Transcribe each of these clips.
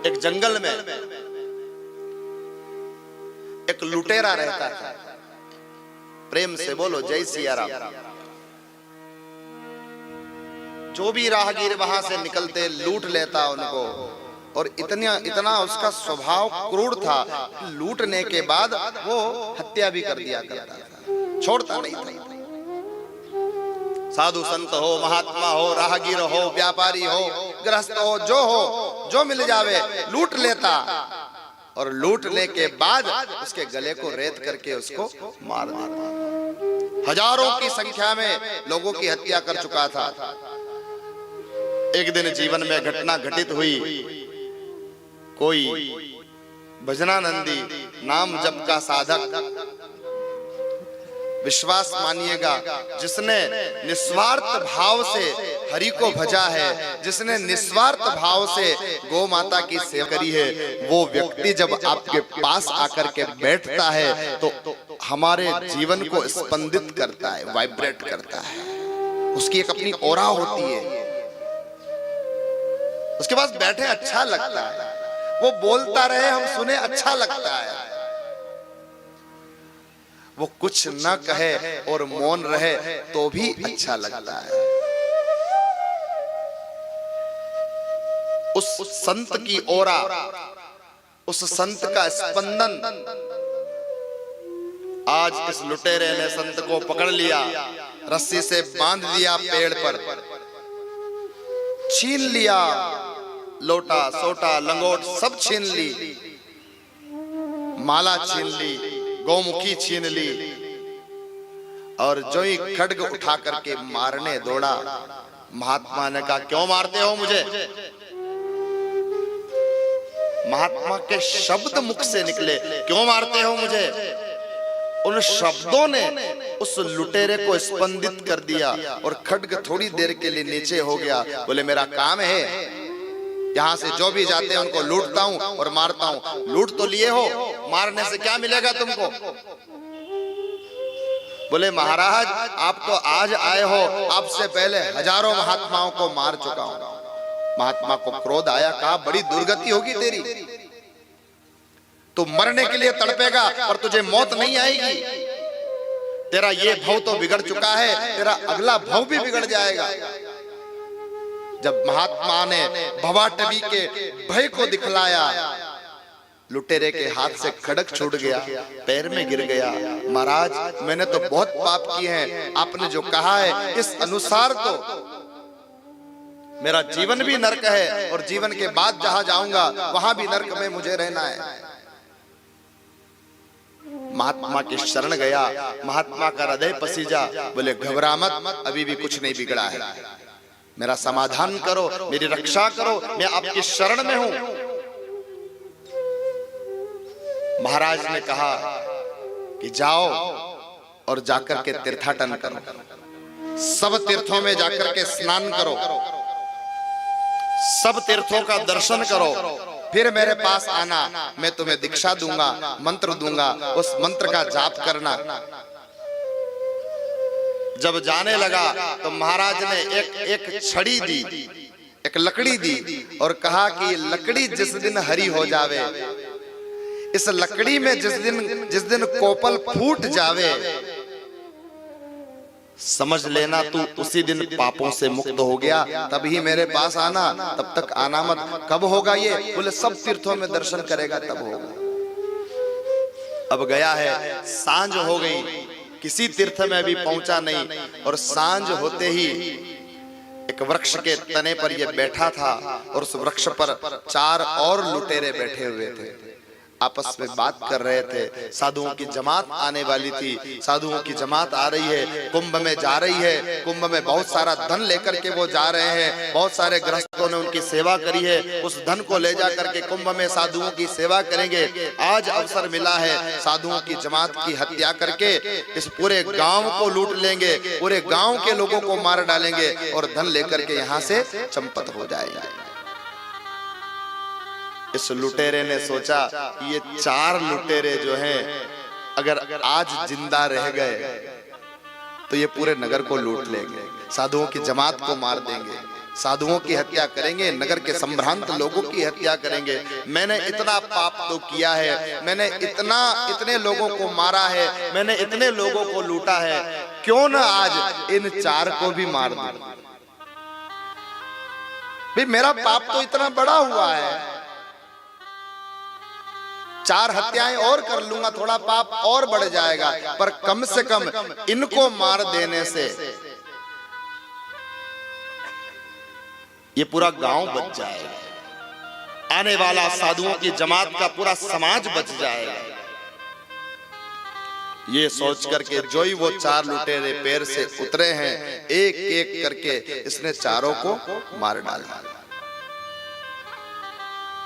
एक जंगल में एक लुटेरा रहता था। प्रेम से बोलो जय सिया राम। जो भी राहगीर वहां से निकलते लूट लेता उनको, और इतना उसका स्वभाव क्रूर था, लूटने के बाद वो हत्या भी कर दिया करता था, छोड़ता नहीं था। साधु संत हो, महात्मा हो, राहगीर हो, व्यापारी हो, गृहस्थ हो, जो मिल जावे लूट लेता, और लूटने के बाद उसके गले को रेत करके उसको मार देता। हजारों की संख्या में लोगों की हत्या कर चुका था। एक दिन जीवन में घटना घटित हुई। कोई भजनानंदी नाम जप का साधक, विश्वास मानिएगा, जिसने निस्वार्थ भाव से हरि को भजा है, जिसने निस्वार्थ भाव से गौ माता की सेवा करी है, वो व्यक्ति जब आपके पास आकर के बैठता है तो हमारे जीवन को स्पंदित करता है, वाइब्रेट करता है। उसकी एक अपनी ऑरा होती है, उसके पास बैठे अच्छा लगता है, वो बोलता रहे हम सुने अच्छा लगता है, वो कुछ न कहे और मौन रहे तो भी अच्छा लगता है। उस संत की ऑरा, उस संत का स्पंदन, आज इस लुटेरे ने संत को पकड़ लिया, रस्सी से बांध दिया, पेड़ पर छीन लिया, लोटा सोटा लंगोट सब छीन ली, माला छीन ली, गौमुखी छीन ली, और जो ही खड्ग उठा करके मारने दौड़ा। महात्मा ने कहा क्यों मारते हो मुझे? महात्मा के शब्द मुख से निकले, क्यों मारते हो मुझे? उन शब्दों ने उस लुटेरे को स्पंदित कर दिया, और खड्ग थोड़ी देर के लिए नीचे हो गया। बोले मेरा काम है, यहाँ से जो भी जाते हैं उनको लूटता हूँ और मारता हूँ। लूट तो लिए हो, मारने से क्या मिलेगा तुमको? बोले महाराज आप तो आज आए हो, आपसे पहले हजारों महात्माओं को मार चुका हूं। महात्मा को क्रोध आया, कहा बड़ी दुर्गति होगी तेरी, तू मरने के लिए तड़पेगा पर तुझे मौत नहीं आएगी। तेरा ये भव तो बिगड़ चुका है, तेरा अगला भव भी बिगड़ जाएगा। जब महात्मा ने भवाटवी के भय को दिखलाया, लुटेरे के हाथ से खड़ग छूट गया, पैर में गिर गया। महाराज मैंने तो बहुत पाप किए हैं, आपने जो कहा है इस अनुसार तो मेरा जीवन भी नरक है, और जीवन के बाद जहां जाऊंगा वहां भी नरक में मुझे रहना है। महात्मा की शरण गया, महात्मा का हृदय पसीजा। बोले घबरा मत, अभी भी कुछ नहीं बिगड़ा है, मेरा समाधान करो, मेरी रक्षा करो, मैं आपकी शरण में हूं। महाराज ने कहा कि जाओ और जाकर के तीर्थाटन करो, सब तीर्थों में जाकर के स्नान करो, सब तीर्थों का दर्शन करो, फिर मेरे पास आना, मैं तुम्हें दीक्षा दूंगा, मंत्र दूंगा, उस मंत्र का जाप करना। जब जाने लगा तो महाराज ने एक छड़ी दी, एक लकड़ी दी, और कहा कि लकड़ी जिस दिन हरी हो जावे, इस लकड़ी में जिस दिन कोपल फूट जावे, समझ लेना तू उसी दिन पापों से मुक्त हो गया, तभी मेरे पास आना, तब तक आना मत। कब होगा ये? बोले सब तीर्थों में दर्शन करेगा तब होगा। अब गया है, सांझ हो गई, किसी तीर्थ में भी पहुंचा नहीं, और सांझ होते ही एक वृक्ष के तने पर ये बैठा था, और उस वृक्ष पर 4 और लुटेरे बैठे हुए थे, आपस में बात कर रहे थे। साधुओं की जमात आने वाली थी, साधुओं की जमात आ रही है, कुंभ में जा रही है, कुंभ में बहुत सारा धन लेकर के वो जा रहे हैं, बहुत सारे गृहस्थों ने उनकी सेवा करी है, उस धन को ले जा करके कुंभ में साधुओं की सेवा करेंगे। आज अवसर मिला है, साधुओं की जमात की हत्या करके इस पूरे गांव को लूट लेंगे, पूरे गांव के लोगों को मार डालेंगे, और धन लेकर के यहाँ से चंपत हो जाएंगे। इस लुटेरे ने सोचा ये 4 लुटेरे जो हैं अगर आज जिंदा रह गए तो ये पूरे नगर को लूट लेंगे, साधुओं की जमात को मार देंगे, साधुओं की हत्या करेंगे, नगर के संभ्रांत लोगों की हत्या करेंगे। मैंने इतना पाप तो किया है, मैंने इतने लोगों को मारा है, मैंने इतने लोगों को लूटा है, क्यों ना आज इन 4 को भी मार दूं। भाई मेरा पाप तो इतना बड़ा हुआ है, 4 हत्याएं और कर लूंगा, थोड़ा पाप और बढ़ जाएगा, पर कम से कम इनको मार देने से ये पूरा गांव बच जाएगा, आने वाला साधुओं की जमात का पूरा समाज बच जाएगा। ये सोच करके जो ही वो 4 लुटेरे पैर से उतरे हैं, एक एक करके इसने 4 को मार डाला।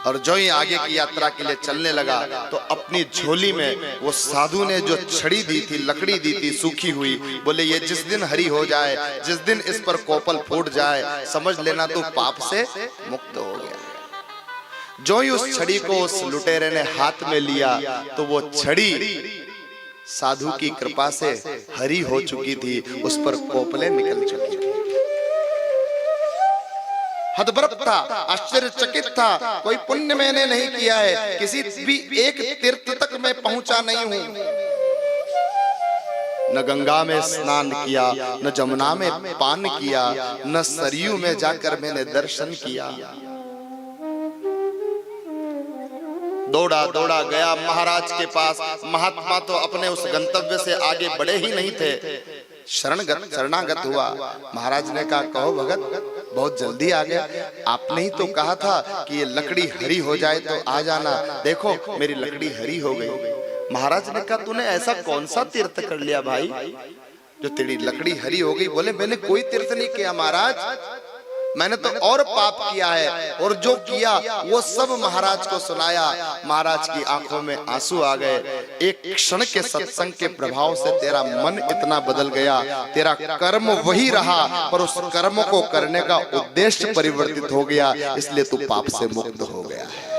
और जो ही आगे की यात्रा के लिए चलने लगा तो अपनी झोली में वो साधु ने जो छड़ी दी थी, लकड़ी दी थी सूखी हुई, बोले ये जिस दिन हरी हो जाए, जिस दिन इस पर कोपल फूट जाए, समझ लेना तू पाप से मुक्त हो गया। जो ही उस छड़ी को उस लुटेरे ने हाथ में लिया तो वो छड़ी साधु की कृपा से हरी हो चुकी थी, उस पर कोपले निकल चुकी थी। हतप्रभ था, आश्चर्यचकित था, कोई पुण्य मैंने नहीं किया है, किसी भी एक तीर्थ तक मैं पहुंचा नहीं हूं, न गंगा में स्नान किया, न जमुना में पान किया, न सरयू में जाकर मैंने दर्शन किया। दौड़ा दौड़ा गया महाराज के पास। महात्मा तो अपने उस गंतव्य से आगे बढ़े ही नहीं थे, शरणागत हुआ। महाराज ने कहा कहो भगत, बहुत जल्दी आ गया, आपने ही तो कहा था कि ये लकड़ी हरी हो जाए तो आ जाना, देखो मेरी लकड़ी हरी हो गई। महाराज ने कहा तूने ऐसा कौन सा तीर्थ कर लिया भाई जो तेरी लकड़ी हरी हो गई? बोले मैंने कोई तीर्थ नहीं किया महाराज, मैंने तो और पाप किया है, और जो किया वो सब महाराज को सुनाया। महाराज की आंखों में आंसू आ गए। एक क्षण के सत्संग के प्रभाव से तेरा मन इतना बदल गया, तेरा कर्म वही रहा पर उस कर्म को करने का उद्देश्य परिवर्तित हो गया, इसलिए तू पाप से मुक्त हो गया है।